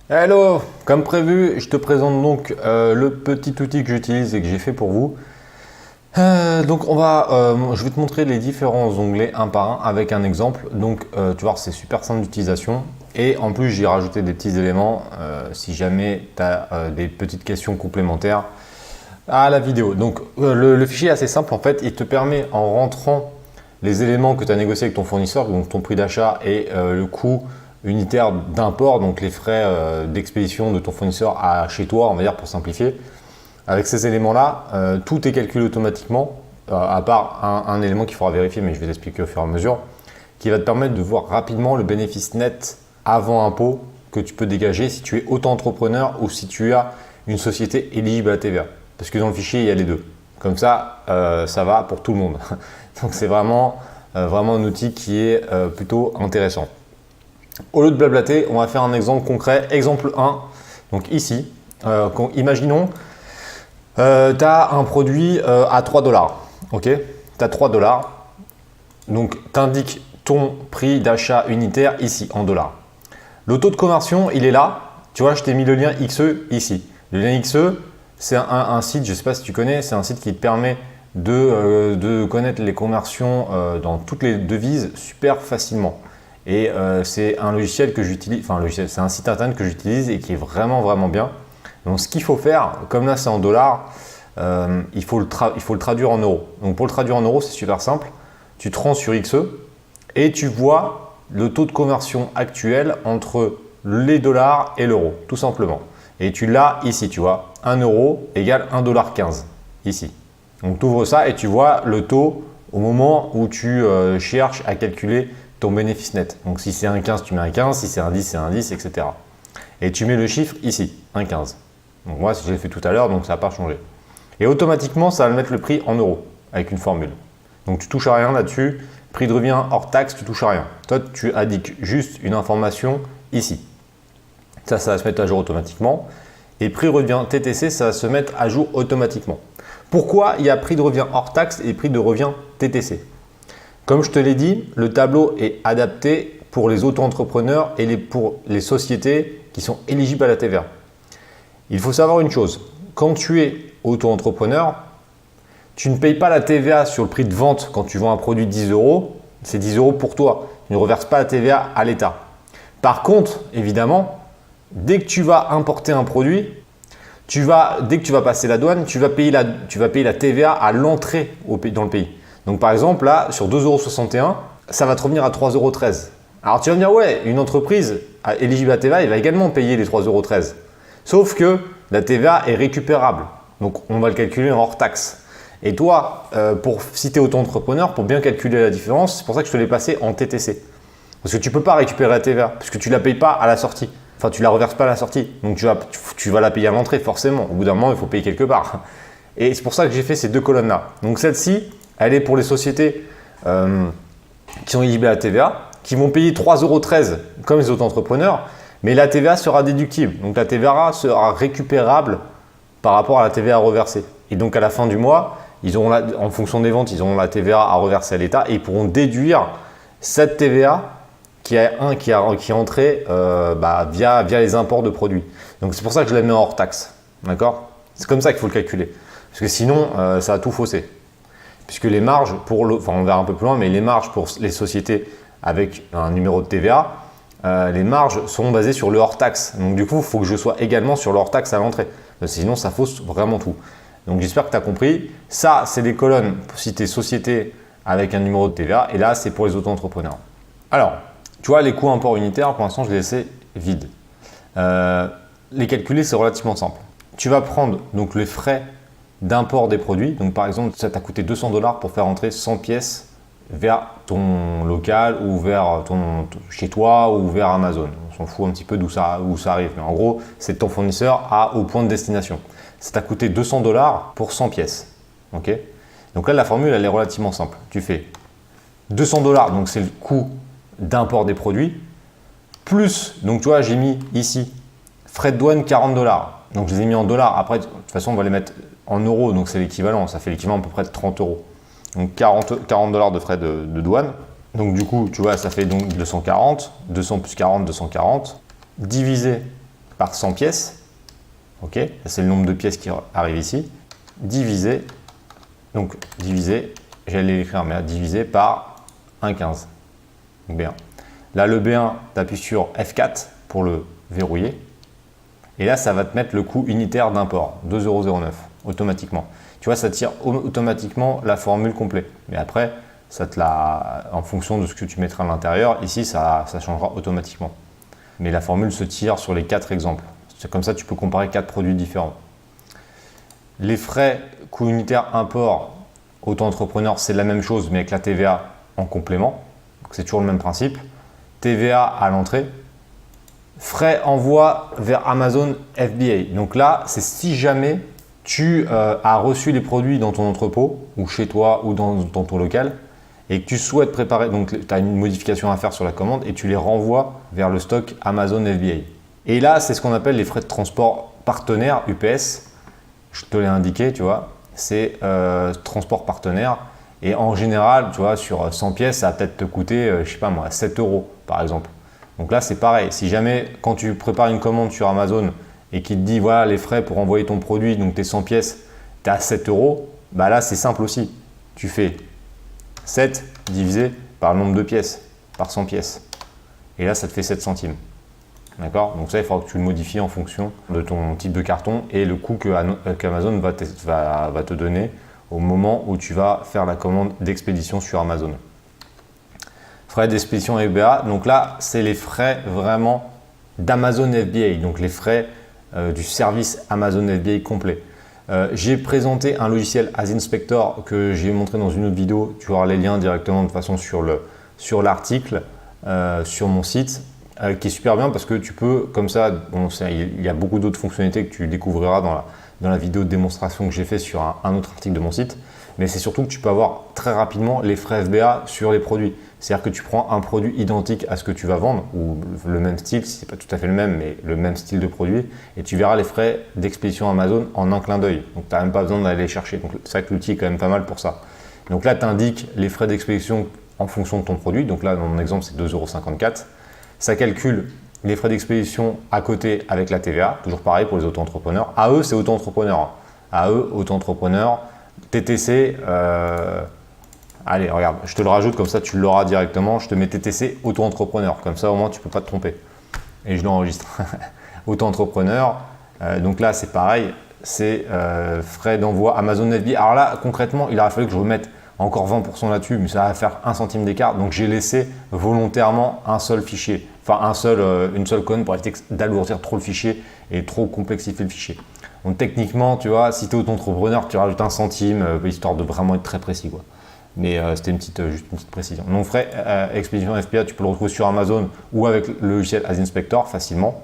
Hello, comme prévu, je te présente donc le petit outil que j'utilise et que j'ai fait pour vous. Je vais te montrer les différents onglets un par un avec un exemple. Tu vois, c'est super simple d'utilisation. Et en plus, j'ai rajouté des petits éléments si jamais tu as des petites questions complémentaires à la vidéo. Le fichier est assez simple en fait. Il te permet en rentrant les éléments que tu as négociés avec ton fournisseur, donc ton prix d'achat et le coût unitaire d'import, donc les frais d'expédition de ton fournisseur à chez toi, on va dire pour simplifier. Avec ces éléments-là, tout est calculé automatiquement, à part un élément qu'il faudra vérifier, mais je vais t'expliquer au fur et à mesure, qui va te permettre de voir rapidement le bénéfice net avant impôt que tu peux dégager si tu es auto-entrepreneur ou si tu as une société éligible à la TVA. Parce que dans le fichier, il y a les deux. Comme ça, ça va pour tout le monde. Donc c'est vraiment un outil qui est plutôt intéressant. Au lieu de blablater, on va faire un exemple concret. Exemple 1. Donc ici, imaginons, tu as un produit à 3 $. Ok, tu as 3 $. Donc tu indiques ton prix d'achat unitaire ici en dollars. Le taux de conversion, il est là. Tu vois, je t'ai mis le lien XE ici. Le lien XE, c'est un site, je ne sais pas si tu connais, c'est un site qui te permet de connaître les conversions dans toutes les devises super facilement. Et c'est un logiciel que j'utilise, c'est un site internet que j'utilise et qui est vraiment bien. Donc ce qu'il faut faire, comme là c'est en dollars, il faut le traduire en euros. Donc pour le traduire en euros, c'est super simple. Tu te rends sur XE et tu vois le taux de conversion actuel entre les dollars et l'euro, tout simplement. Et tu l'as ici, tu vois, 1 euro égale 1,15 $ ici. Donc tu ouvres ça et tu vois le taux au moment où tu cherches à calculer ton bénéfice net. Donc si c'est 1,15, tu mets 1,15, si c'est 1,10, c'est 1,10, etc. Et tu mets le chiffre ici, 1,15. Donc moi, je l'ai fait tout à l'heure, donc ça n'a pas changé. Et automatiquement, ça va mettre le prix en euros avec une formule. Donc tu touches à rien là-dessus. Prix de revient hors taxe, tu touches à rien. Toi, tu indiques juste une information ici. Ça va se mettre à jour automatiquement. Et prix de revient TTC, ça va se mettre à jour automatiquement. Pourquoi il y a prix de revient hors taxe et prix de revient TTC? Comme je te l'ai dit, le tableau est adapté pour les auto-entrepreneurs et pour les sociétés qui sont éligibles à la TVA. Il faut savoir une chose, quand tu es auto-entrepreneur, tu ne payes pas la TVA sur le prix de vente quand tu vends un produit 10 €, c'est 10 € pour toi. Tu ne reverses pas la TVA à l'État. Par contre, évidemment, dès que tu vas importer un produit, dès que tu vas passer la douane, tu vas payer la TVA à l'entrée dans le pays. Donc par exemple, là, sur 2,61 €, ça va te revenir à 3,13 €. Alors tu vas me dire, ouais, une entreprise éligible à la TVA, elle va également payer les 3,13 €. Sauf que la TVA est récupérable. Donc on va le calculer en hors taxe. Et toi, si tu es auto-entrepreneur, pour bien calculer la différence, c'est pour ça que je te l'ai passé en TTC. Parce que tu ne peux pas récupérer la TVA, puisque tu ne la payes pas à la sortie. Enfin, tu ne la reverses pas à la sortie. Donc tu vas la payer à l'entrée, forcément. Au bout d'un moment, il faut payer quelque part. Et c'est pour ça que j'ai fait ces deux colonnes-là. Donc celle-ci, elle est pour les sociétés qui sont éligibles à la TVA, qui vont payer 3,13 € comme les auto-entrepreneurs, mais la TVA sera déductible. Donc la TVA sera récupérable par rapport à la TVA à reverser. Et donc à la fin du mois, en fonction des ventes, ils auront la TVA à reverser à l'État et ils pourront déduire cette TVA qui est entrée via les imports de produits. Donc c'est pour ça que je la mets en hors taxe. D'accord? C'est comme ça qu'il faut le calculer. Parce que sinon, ça va tout fausser. Puisque les marges, on verra un peu plus loin, mais les marges pour les sociétés avec un numéro de TVA, les marges sont basées sur le hors taxe. Donc du coup, il faut que je sois également sur le hors taxe à l'entrée. Sinon, ça fausse vraiment tout. Donc j'espère que tu as compris. Ça, c'est des colonnes pour citer société avec un numéro de TVA. Et là, c'est pour les auto-entrepreneurs. Alors, tu vois, les coûts import unitaires, pour l'instant, je les ai laissés vides. Les calculer, c'est relativement simple. Tu vas prendre donc les frais d'import des produits. Donc par exemple, ça t'a coûté 200 $ pour faire entrer 100 pièces vers ton local ou vers chez toi ou vers Amazon. On s'en fout un petit peu d'où ça arrive. Mais en gros, c'est ton fournisseur au point de destination. Ça t'a coûté 200 $ pour 100 pièces. Okay, donc là, la formule, elle est relativement simple. Tu fais 200 $, donc c'est le coût d'import des produits, plus, donc tu vois, j'ai mis ici, frais de douane 40 $. Donc je les ai mis en dollars. Après, de toute façon, on va les mettre en euros, donc c'est l'équivalent. Ça fait l'équivalent à peu près de 30 €. Donc 40 $ de frais de douane. Donc du coup, tu vois, ça fait donc 240. 200 plus 40, 240. Divisé par 100 pièces, ok, c'est le nombre de pièces qui arrive ici, divisé, j'allais l'écrire, mais divisé par 1,15, B1. Là, le B1, tu appuies sur F4 pour le verrouiller. Et là, ça va te mettre le coût unitaire d'import, 2,09 € automatiquement. Tu vois, ça tire automatiquement la formule complète. Mais après, en fonction de ce que tu mettras à l'intérieur, ici, ça changera automatiquement. Mais la formule se tire sur les 4 exemples. C'est comme ça, tu peux comparer 4 produits différents. Les frais coût unitaire import auto-entrepreneur, c'est la même chose, mais avec la TVA en complément. C'est toujours le même principe. TVA à l'entrée. Frais envoi vers Amazon FBA. Donc là, c'est si jamais tu as reçu les produits dans ton entrepôt ou chez toi ou dans ton local et que tu souhaites préparer, donc tu as une modification à faire sur la commande et tu les renvoies vers le stock Amazon FBA. Et là, c'est ce qu'on appelle les frais de transport partenaire UPS. Je te l'ai indiqué, tu vois, c'est transport partenaire. Et en général, tu vois, sur 100 pièces, ça va peut-être te coûter, je sais pas moi, 7 € par exemple. Donc là, c'est pareil. Si jamais, quand tu prépares une commande sur Amazon et qu'il te dit, voilà, les frais pour envoyer ton produit, donc tes 100 pièces, tu es à 7 €, bah là, c'est simple aussi. Tu fais 7 divisé par le nombre de pièces, par 100 pièces. Et là, ça te fait 7 centimes. D'accord? Donc ça, il faudra que tu le modifies en fonction de ton type de carton et le coût qu'Amazon va te donner au moment où tu vas faire la commande d'expédition sur Amazon. Frais d'expédition FBA, donc là, c'est les frais vraiment d'Amazon FBA, donc les frais du service Amazon FBA complet. J'ai présenté un logiciel AsInspector que j'ai montré dans une autre vidéo. Tu auras les liens directement de toute façon sur l'article, sur mon site, qui est super bien parce que tu peux, comme ça, bon, il y a beaucoup d'autres fonctionnalités que tu découvriras dans la vidéo de démonstration que j'ai fait sur un autre article de mon site. Mais c'est surtout que tu peux avoir très rapidement les frais FBA sur les produits. C'est-à-dire que tu prends un produit identique à ce que tu vas vendre, ou le même style, si ce n'est pas tout à fait le même, mais le même style de produit, et tu verras les frais d'expédition Amazon en un clin d'œil. Donc, tu n'as même pas besoin d'aller les chercher. Donc, c'est vrai que l'outil est quand même pas mal pour ça. Donc là, tu indiques les frais d'expédition en fonction de ton produit. Donc là, dans mon exemple, c'est 2,54 €. Ça calcule les frais d'expédition à côté avec la TVA. Toujours pareil pour les auto-entrepreneurs. AE, c'est auto-entrepreneur. AE, auto-entrepreneur. TTC, allez, regarde, je te le rajoute comme ça, tu l'auras directement. Je te mets TTC auto-entrepreneur, comme ça au moins tu ne peux pas te tromper. Et je l'enregistre. Auto-entrepreneur, donc là c'est pareil, c'est frais d'envoi Amazon FBA. Alors là, concrètement, il aurait fallu que je remette encore 20% là-dessus, mais ça va faire 1 centime d'écart. Donc j'ai laissé volontairement un seul fichier, enfin une seule colonne pour éviter d'alourdir trop le fichier et trop complexifier le fichier. Donc techniquement, tu vois, si tu es auto-entrepreneur, tu rajoutes 1 centime, histoire de vraiment être très précis, quoi. Mais c'était juste une petite précision. Donc frais expédition FBA, tu peux le retrouver sur Amazon ou avec le logiciel AsInspector facilement.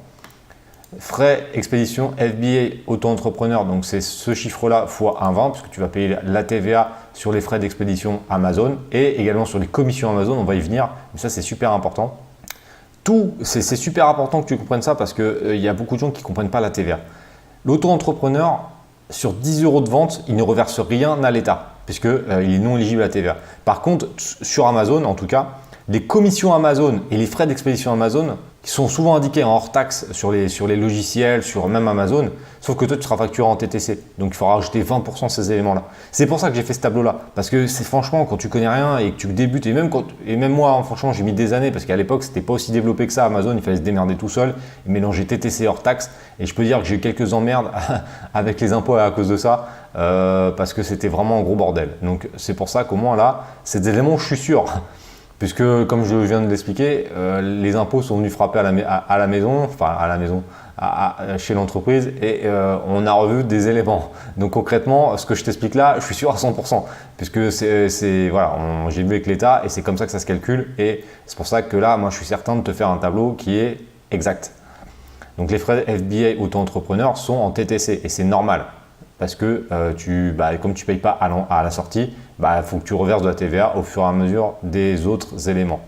Frais expédition FBA auto-entrepreneur, donc c'est ce chiffre-là fois 1,20 puisque tu vas payer la TVA sur les frais d'expédition Amazon et également sur les commissions Amazon, on va y venir, mais ça c'est super important. C'est super important que tu comprennes ça parce qu'il y a beaucoup de gens qui ne comprennent pas la TVA. L'auto-entrepreneur, sur 10 € de vente, il ne reverse rien à l'État puisqu'il est non éligible à la TVA. Par contre, sur Amazon, en tout cas, les commissions Amazon et les frais d'expédition Amazon qui sont souvent indiqués en hors taxe sur les logiciels, sur même Amazon, sauf que toi, tu seras facturé en TTC. Donc, il faudra rajouter 20% de ces éléments-là. C'est pour ça que j'ai fait ce tableau-là. Parce que c'est franchement, quand tu connais rien et que tu débutes, et même moi, hein, franchement, j'ai mis des années parce qu'à l'époque, c'était pas aussi développé que ça. Amazon, il fallait se démerder tout seul et mélanger TTC hors taxe. Et je peux dire que j'ai eu quelques emmerdes avec les impôts à cause de ça parce que c'était vraiment un gros bordel. Donc, c'est pour ça qu'au moins là, ces éléments, je suis sûr. Puisque, comme je viens de l'expliquer, les impôts sont venus frapper à la maison, chez l'entreprise, et on a revu des éléments. Donc concrètement, ce que je t'explique là, je suis sûr à 100%, puisque voilà, j'ai vu avec l'État et c'est comme ça que ça se calcule. Et c'est pour ça que là, moi, je suis certain de te faire un tableau qui est exact. Donc les frais FBA auto-entrepreneur sont en TTC et c'est normal. Parce que comme tu ne payes pas à la sortie, il faut que tu reverses de la TVA au fur et à mesure des autres éléments.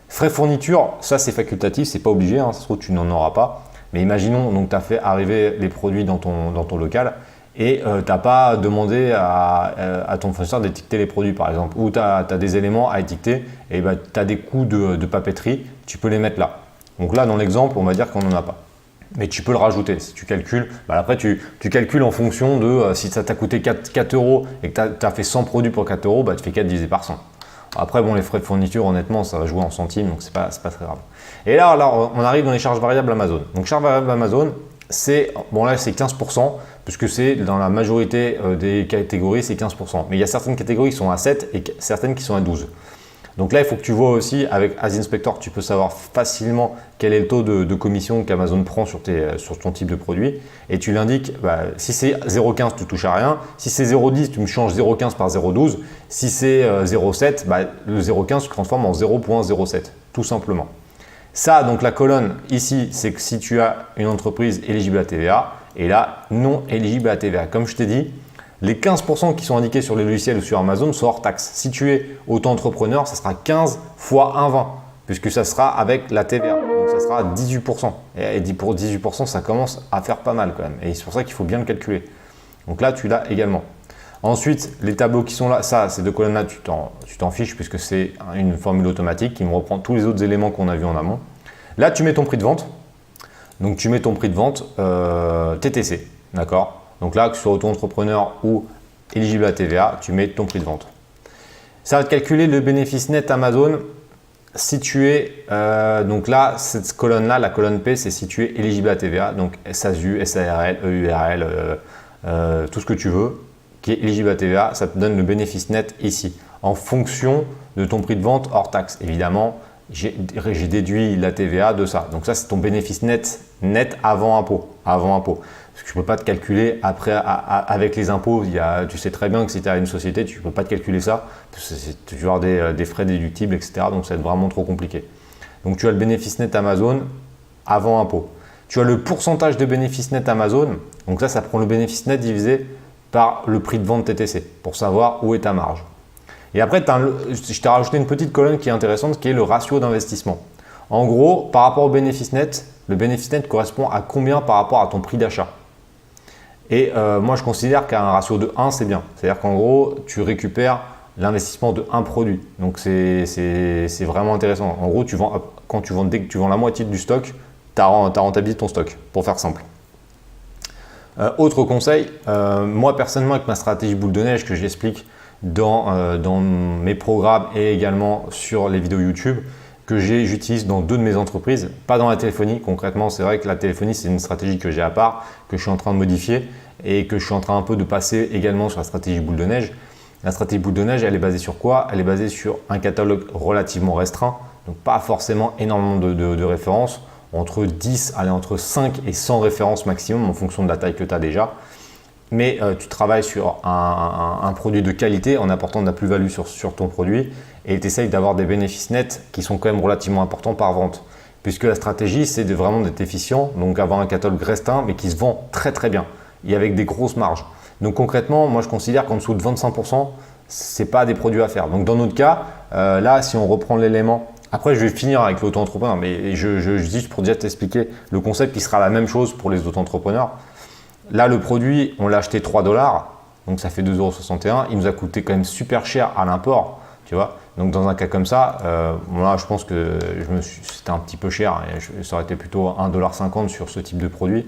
Frais fourniture, ça c'est facultatif, c'est pas obligé, hein, ça se trouve tu n'en auras pas. Mais imaginons donc tu as fait arriver les produits dans ton local et tu n'as pas demandé à ton fournisseur d'étiqueter les produits par exemple. Ou tu as des éléments à étiqueter et tu as des coûts de papeterie, tu peux les mettre là. Donc là dans l'exemple, on va dire qu'on n'en a pas. Mais tu peux le rajouter. Si tu calcules, après tu calcules en fonction de si ça t'a coûté 4 euros et que tu as fait 100 produits pour 4 euros, tu fais 4 divisé par 100. Après, bon, les frais de fourniture, honnêtement, ça va jouer en centimes, donc c'est pas très grave. Et là, on arrive dans les charges variables Amazon. Donc, charges variables Amazon, c'est 15%, puisque c'est dans la majorité des catégories, c'est 15%. Mais il y a certaines catégories qui sont à 7 et certaines qui sont à 12. Donc là, il faut que tu vois aussi avec Ads Inspector, tu peux savoir facilement quel est le taux de commission qu'Amazon prend sur ton type de produit. Et tu l'indiques, si c'est 0,15, tu ne touches à rien. Si c'est 0,10, tu me changes 0,15 par 0,12. Si c'est 0,7, le 0,15 se transforme en 0,07, tout simplement. Ça, donc la colonne ici, c'est que si tu as une entreprise éligible à TVA, et là, non éligible à TVA. Comme je t'ai dit, les 15% qui sont indiqués sur les logiciels ou sur Amazon sont hors taxe. Si tu es auto-entrepreneur, ça sera 15 fois 1,20 puisque ça sera avec la TVA. Donc ça sera 18%. Et pour 18%, ça commence à faire pas mal quand même. Et c'est pour ça qu'il faut bien le calculer. Donc là, tu l'as également. Ensuite, les tableaux qui sont là, ces deux colonnes-là, tu t'en fiches puisque c'est une formule automatique qui me reprend tous les autres éléments qu'on a vus en amont. Là, tu mets ton prix de vente. Donc, tu mets ton prix de vente TTC. D'accord ? Donc là, que ce soit auto-entrepreneur ou éligible à TVA, tu mets ton prix de vente. Ça va te calculer le bénéfice net Amazon situé. Donc là, cette colonne-là, la colonne P, c'est si tu es éligible à TVA. Donc SASU, SARL, EURL, tout ce que tu veux qui est éligible à TVA, ça te donne le bénéfice net ici en fonction de ton prix de vente hors taxe. Évidemment, j'ai déduit la TVA de ça. Donc ça, c'est ton bénéfice net avant impôt. Parce que je ne peux pas te calculer après avec les impôts. Tu sais très bien que si tu as une société, tu ne peux pas te calculer ça. Tu vas avoir des frais déductibles, etc. Donc ça va être vraiment trop compliqué. Donc tu as le bénéfice net Amazon avant impôt. Tu as le pourcentage de bénéfice net Amazon. Donc ça prend le bénéfice net divisé par le prix de vente TTC pour savoir où est ta marge. Et après, je t'ai rajouté une petite colonne qui est intéressante qui est le ratio d'investissement. En gros, par rapport au bénéfice net, le bénéfice net correspond à combien par rapport à ton prix d'achat. Et moi, je considère qu'un ratio de 1, c'est bien. C'est-à-dire qu'en gros, tu récupères l'investissement de un produit. Donc, c'est vraiment intéressant. En gros, dès que tu vends la moitié du stock, tu as rentabilisé ton stock, pour faire simple. Autre conseil, moi personnellement avec ma stratégie boule de neige que j'explique dans mes programmes et également sur les vidéos YouTube que j'utilise dans 2 de mes entreprises, pas dans la téléphonie. Concrètement, c'est vrai que la téléphonie, c'est une stratégie que j'ai à part, que je suis en train de modifier et que je suis en train un peu de passer également sur la stratégie boule de neige. La stratégie boule de neige, elle est basée sur quoi? Elle est basée sur un catalogue relativement restreint, donc pas forcément énormément de références. Entre 5 et 100 références maximum en fonction de la taille que tu as déjà. Mais tu travailles sur un produit de qualité en apportant de la plus-value sur ton produit et tu essayes d'avoir des bénéfices nets qui sont quand même relativement importants par vente. Puisque la stratégie, c'est vraiment d'être efficient, donc avoir un catalogue restreint mais qui se vend très très bien et avec des grosses marges. Donc concrètement, moi je considère qu'en dessous de 25%, ce n'est pas des produits à faire. Donc dans notre cas, là si on reprend l'élément. Après, je vais finir avec l'auto-entrepreneur, mais je dis pour déjà t'expliquer le concept qui sera la même chose pour les auto-entrepreneurs. Là, le produit, on l'a acheté 3 $, donc ça fait 2,61 €. Il nous a coûté quand même super cher à l'import, tu vois. Donc dans un cas comme ça, là, je pense que c'était un petit peu cher. Et ça aurait été plutôt 1,50 $ sur ce type de produit.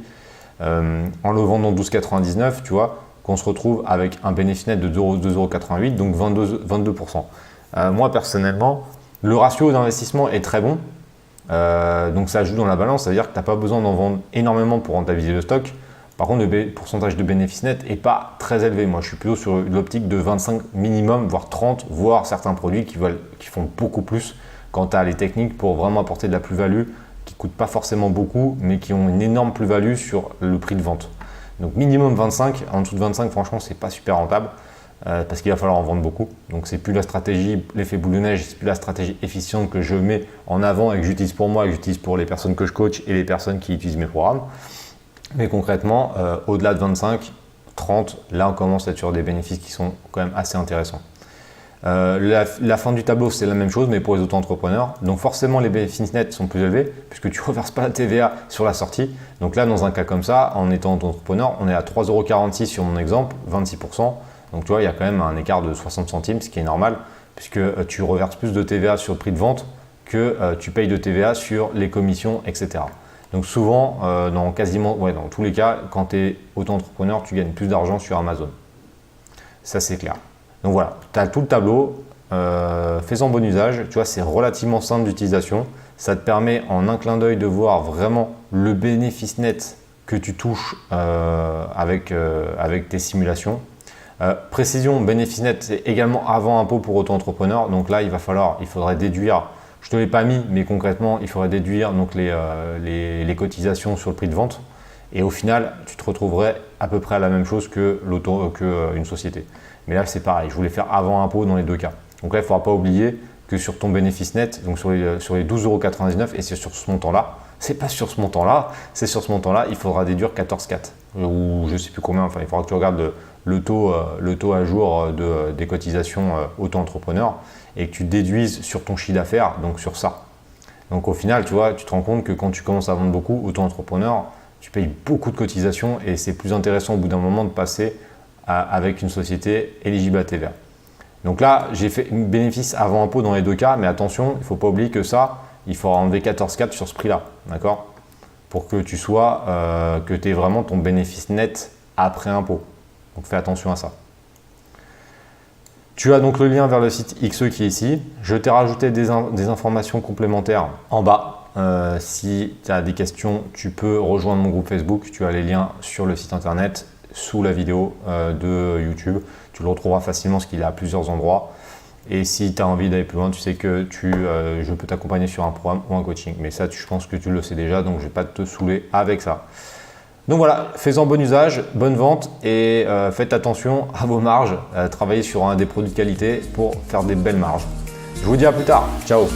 En le vendant 12,99 €, tu vois, qu'on se retrouve avec un bénéfice net de 2,88 €, donc 22%. Moi, personnellement, le ratio d'investissement est très bon, donc ça joue dans la balance, c'est-à-dire que tu n'as pas besoin d'en vendre énormément pour rentabiliser le stock. Par contre, le pourcentage de bénéfice net n'est pas très élevé. Moi, je suis plutôt sur l'optique de 25 minimum, voire 30, voire certains produits qui font beaucoup plus quand tu as les techniques pour vraiment apporter de la plus-value, qui ne coûtent pas forcément beaucoup, mais qui ont une énorme plus-value sur le prix de vente. Donc minimum 25, en dessous de 25, franchement, c'est pas super rentable. Parce qu'il va falloir en vendre beaucoup. Donc c'est plus la stratégie, l'effet boule de neige, c'est plus la stratégie efficiente que je mets en avant et que j'utilise pour moi et que j'utilise pour les personnes que je coach et les personnes qui utilisent mes programmes. Mais concrètement, au-delà de 25, 30, là on commence à être sur des bénéfices qui sont quand même assez intéressants. La fin du tableau, c'est la même chose, mais pour les auto-entrepreneurs. Donc forcément, les bénéfices nets sont plus élevés puisque tu ne reverses pas la TVA sur la sortie. Donc là, dans un cas comme ça, en étant auto-entrepreneur, on est à 3,46 € sur mon exemple, 26%. Donc tu vois, il y a quand même un écart de 60 centimes, ce qui est normal, puisque tu reverses plus de TVA sur le prix de vente que tu payes de TVA sur les commissions, etc. Donc souvent, dans tous les cas, quand tu es auto-entrepreneur, tu gagnes plus d'argent sur Amazon. Ça, c'est clair. Donc voilà, tu as tout le tableau. Fais-en bon usage. Tu vois, c'est relativement simple d'utilisation. Ça te permet en un clin d'œil de voir vraiment le bénéfice net que tu touches avec tes simulations. Précision, bénéfice net, c'est également avant impôt pour auto-entrepreneur. Donc là, il faudrait déduire, je ne te l'ai pas mis, mais concrètement, il faudrait déduire donc, les cotisations sur le prix de vente. Et au final, tu te retrouverais à peu près à la même chose qu'une société. Mais là, c'est pareil, je voulais faire avant impôt dans les deux cas. Donc là, il ne faudra pas oublier que sur ton bénéfice net, donc sur les 12,99 €, et c'est sur ce montant-là, c'est pas sur ce montant-là, c'est sur ce montant-là, il faudra déduire 14,4 ou je ne sais plus combien, enfin il faudra que tu regardes le taux à jour des cotisations auto-entrepreneur et que tu déduises sur ton chiffre d'affaires, donc sur ça. Donc au final, tu vois, tu te rends compte que quand tu commences à vendre beaucoup, auto-entrepreneur, tu payes beaucoup de cotisations et c'est plus intéressant au bout d'un moment de passer avec une société éligible à TVA. Donc là, j'ai fait un bénéfice avant impôt dans les deux cas, mais attention, il ne faut pas oublier que ça, il faudra enlever 14,4 sur ce prix-là, d'accord? Pour que tu aies vraiment ton bénéfice net après impôt. Donc fais attention à ça. Tu as donc le lien vers le site XE qui est ici. Je t'ai rajouté des informations complémentaires en bas. Si tu as des questions, tu peux rejoindre mon groupe Facebook. Tu as les liens sur le site internet sous la vidéo de YouTube. Tu le retrouveras facilement parce qu'il est à plusieurs endroits. Et si tu as envie d'aller plus loin, tu sais que je peux t'accompagner sur un programme ou un coaching. Mais ça, je pense que tu le sais déjà, donc je ne vais pas te saouler avec ça. Donc voilà, fais-en bon usage, bonne vente et faites attention à vos marges. Travaillez sur des produits de qualité pour faire des belles marges. Je vous dis à plus tard. Ciao.